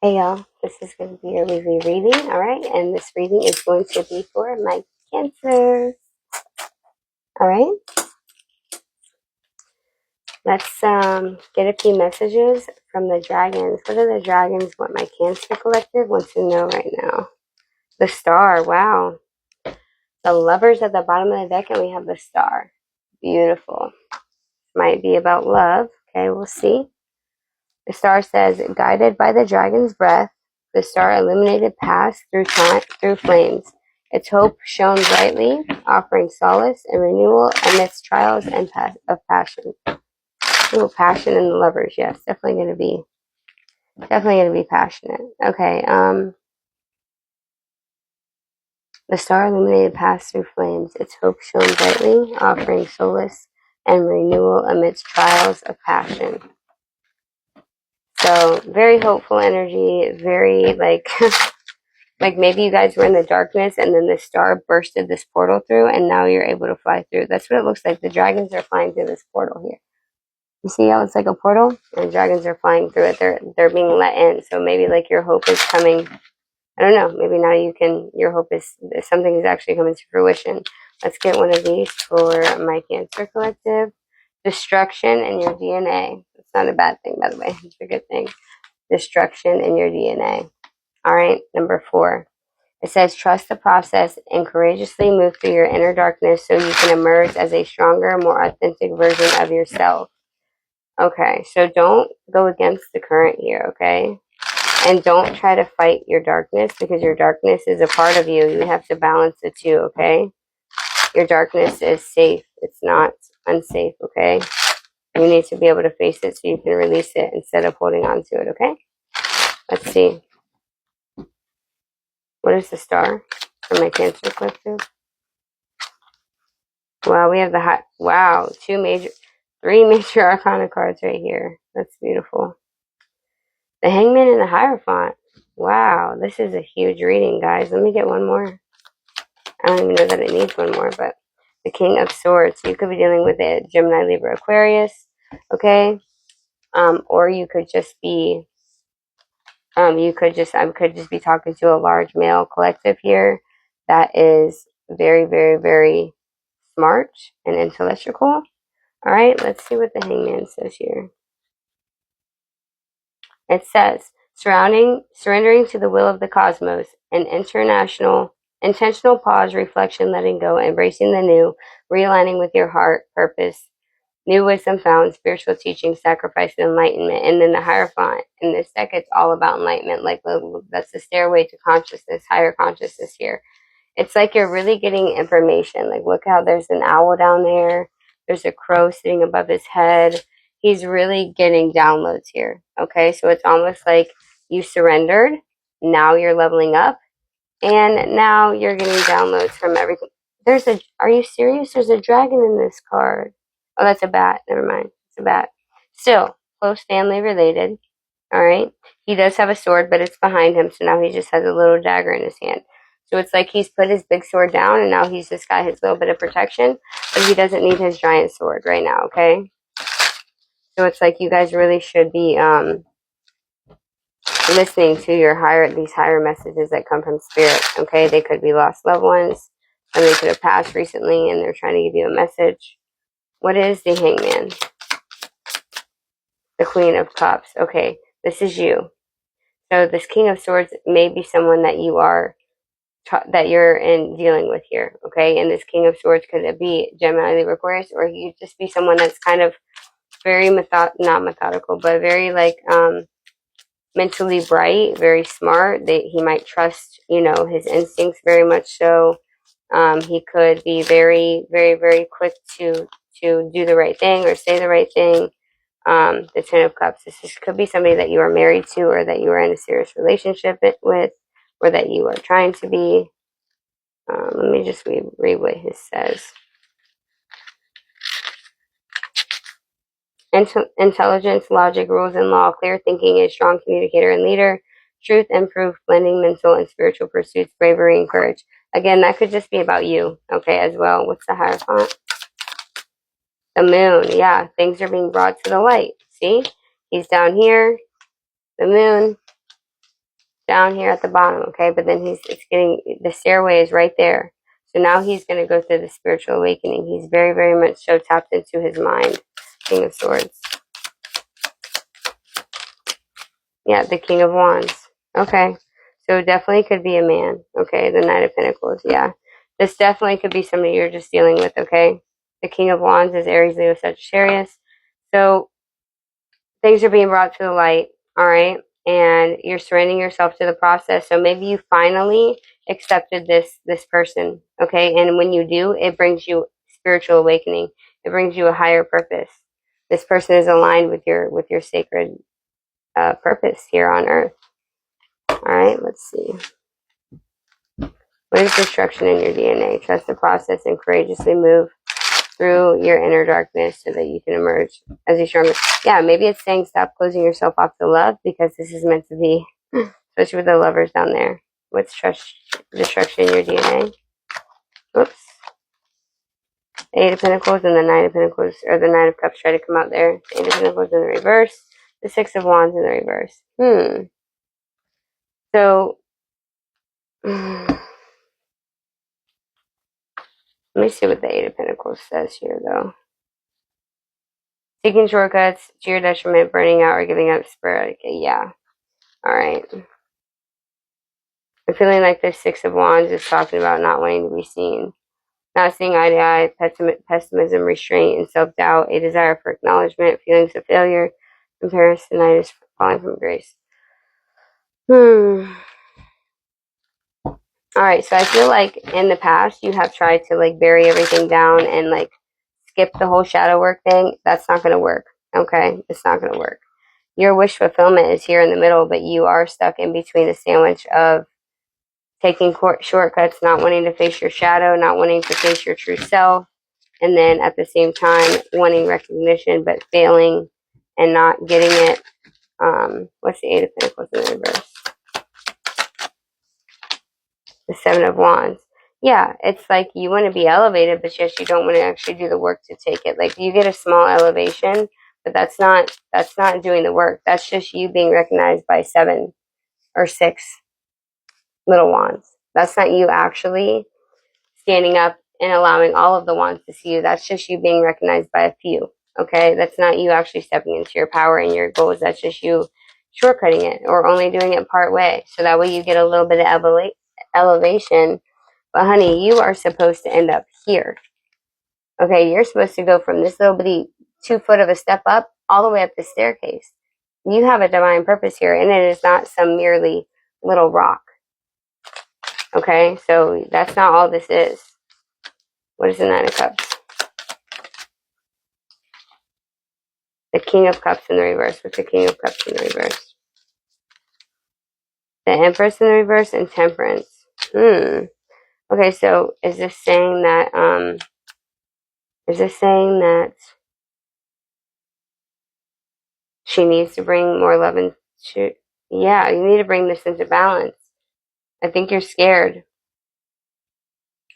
Hey y'all, this is going to be your weekly reading, alright? And this reading is going to be for my Cancer, alright? Let's get a few messages from the dragons. What are the dragons what my Cancer collective wants to know right now? The Star, wow. The Lovers at the bottom of the deck, and we have the Star. Beautiful. Might be about love. Okay, we'll see. The Star says, guided by the dragon's breath, the star illuminated paths through time, through flames. Its hope shone brightly, offering solace and renewal amidst trials and of passion. Ooh, passion in the lovers, yes, definitely gonna be passionate. Okay, the star illuminated paths through flames. Its hope shone brightly, offering solace and renewal amidst trials of passion. So very hopeful energy, very like like maybe you guys were in the darkness and then the star bursted this portal through and now you're able to fly through. That's what it looks like. The dragons are flying through this portal here. You see how it's like a portal? And dragons are flying through it. They're being let in. So maybe like your hope is coming. I don't know. Maybe now your hope is something is actually coming to fruition. Let's get one of these for my Cancer collective. Destruction in your DNA. It's not a bad thing, by the way. It's a good thing. Destruction in your DNA. All right, number 4. It says, trust the process and courageously move through your inner darkness so you can emerge as a stronger, more authentic version of yourself. Okay, so don't go against the current here, okay? And don't try to fight your darkness because your darkness is a part of you. You have to balance the two, okay? Your darkness is safe. It's not unsafe, okay? You need to be able to face it so you can release it instead of holding on to it, okay? Let's see. What is the Star for my Cancer collective? Wow, we have the wow, 3 major arcana cards right here. That's beautiful. The Hangman and the Hierophant. Wow, this is a huge reading, guys. Let me get one more. I don't even know that it needs one more, but the King of Swords. You could be dealing with a Gemini, Libra, Aquarius, okay? Or you could just be, I could just be talking to a large male collective here that is very, very, very smart and intellectual. All right, let's see what the Hangman says here. It says, surrendering to the will of the cosmos, an intentional pause, reflection, letting go, embracing the new, realigning with your heart, purpose, new wisdom found, spiritual teaching, sacrifice, and enlightenment. And then the Hierophant. In this deck, it's all about enlightenment. Like that's the stairway to consciousness, higher consciousness here. It's like you're really getting information. Like, look how there's an owl down there. There's a crow sitting above his head. He's really getting downloads here. Okay, so it's almost like you surrendered. Now you're leveling up. And now you're getting downloads from everything. Are you serious? There's a dragon in this card. Oh, that's a bat. Never mind. It's a bat. Still, close family related. All right. He does have a sword, but it's behind him. So now he just has a little dagger in his hand. So it's like he's put his big sword down and now he's just got his little bit of protection, but he doesn't need his giant sword right now, okay? So it's like you guys really should be listening to these higher messages that come from spirit, okay? They could be lost loved ones, and they could have passed recently and they're trying to give you a message. What is the Hangman? The Queen of Cups. Okay, this is you. So this King of Swords may be someone that you're in dealing with here, okay? And this King of Swords could be Gemini, Libra, Aquarius, or he could just be someone that's kind of very not methodical, but very like mentally bright, very smart. He might trust, his instincts very much so. He could be very, very, very quick to do the right thing or say the right thing. The Ten of Cups. Could be somebody that you are married to or that you are in a serious relationship with or that you are trying to be. Let me just read what he says. Intelligence, logic, rules, and law, clear thinking, a strong communicator and leader, truth and proof, blending mental and spiritual pursuits, bravery and courage. Again, that could just be about you, okay, as well. What's the Hierophant? The Moon, yeah, things are being brought to the light. See? He's down here, the Moon. down here at the bottom, okay? But then the stairway is right there. So now he's going to go through the spiritual awakening. He's very, very much so tapped into his mind. King of Swords. Yeah, the King of Wands. Okay. So definitely could be a man. Okay, the Knight of Pentacles. Yeah. This definitely could be somebody you're just dealing with, okay? The King of Wands is Aries, Leo, Sagittarius. So things are being brought to the light, all right? And you're surrendering yourself to the process. So maybe you finally accepted this person, okay? And when you do, it brings you spiritual awakening. It brings you a higher purpose. This person is aligned with your sacred purpose here on earth. All right, let's see. What is destruction in your DNA? Trust the process and courageously move through your inner darkness so that you can emerge as a stronger. Yeah, maybe it's saying stop closing yourself off to love because this is meant to be, especially with the lovers down there. What's destruction in your DNA? Oops. Eight of Pentacles and the Nine of Pentacles, or the Nine of Cups try to come out there. Eight of Pentacles in the reverse. The Six of Wands in the reverse. So, let me see what the Eight of Pentacles says here, though. Seeking shortcuts to your detriment, burning out, or giving up spirit. Okay, yeah. Alright. I'm feeling like the Six of Wands is talking about not wanting to be seen. Not seeing eye to eye, pessimism, restraint, and self-doubt, a desire for acknowledgement, feelings of failure, comparisonitis, falling from grace. Alright, so I feel like in the past you have tried to like bury everything down and like skip the whole shadow work thing. That's not going to work. Okay? It's not going to work. Your wish fulfillment is here in the middle, but you are stuck in between the sandwich of taking shortcuts, not wanting to face your shadow, not wanting to face your true self, and then at the same time wanting recognition but failing and not getting it. What's the Eight of Pentacles in the reverse? The Seven of Wands. Yeah, it's like you want to be elevated, but yes, you don't want to actually do the work to take it. Like you get a small elevation, but that's not doing the work. That's just you being recognized by 7 or 6 little wands. That's not you actually standing up and allowing all of the wands to see you. That's just you being recognized by a few. Okay, that's not you actually stepping into your power and your goals. That's just you shortcutting it or only doing it part way. So that way you get a little bit of elevation. But honey, you are supposed to end up here. Okay, you're supposed to go from this little bitty 2 foot of a step up all the way up the staircase. You have a divine purpose here, and it is not some merely little rock. Okay, so that's not all this is. What is the Nine of Cups? The King of Cups in the reverse. What's the King of Cups in the reverse? The Empress in the reverse and Temperance. Okay, so is this saying that she needs to bring more love into? Yeah, you need to bring this into balance. I think you're scared.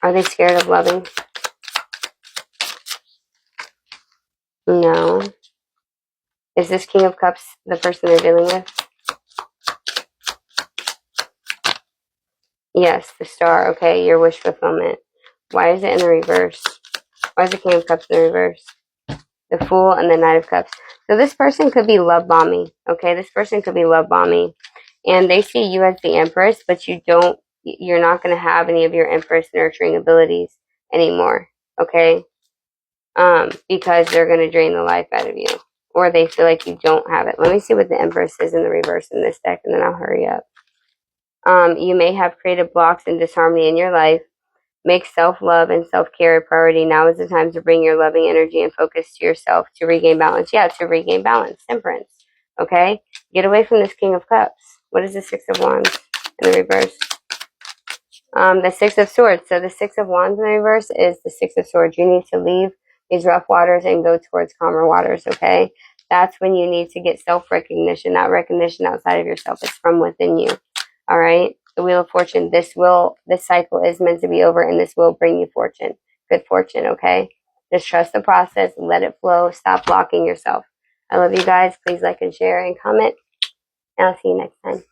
Are they scared of loving? No. Is this King of Cups the person they're dealing with? Yes, the Star. Okay, your wish fulfillment. Why is it in the reverse? Why is the King of Cups in the reverse? The Fool and the Knight of Cups. So this person could be love bombing. Okay, this person could be love bombing. And they see you as the Empress, but you're not going to have any of your Empress nurturing abilities anymore. Okay? Because they're going to drain the life out of you. Or they feel like you don't have it. Let me see what the Empress is in the reverse in this deck, and then I'll hurry up. You may have created blocks and disharmony in your life. Make self-love and self-care a priority. Now is the time to bring your loving energy and focus to yourself to regain balance. Yeah, to regain balance. Temperance. Okay? Get away from this King of Cups. What is the Six of Wands in the reverse? The Six of Swords. So the Six of Wands in the reverse is the Six of Swords. You need to leave these rough waters and go towards calmer waters, okay? That's when you need to get self-recognition, not recognition outside of yourself. It's from within you. All right? The Wheel of Fortune. This cycle is meant to be over, and this will bring you fortune. Good fortune, okay? Just trust the process. Let it flow. Stop blocking yourself. I love you guys. Please like and share and comment. And I'll see you next time.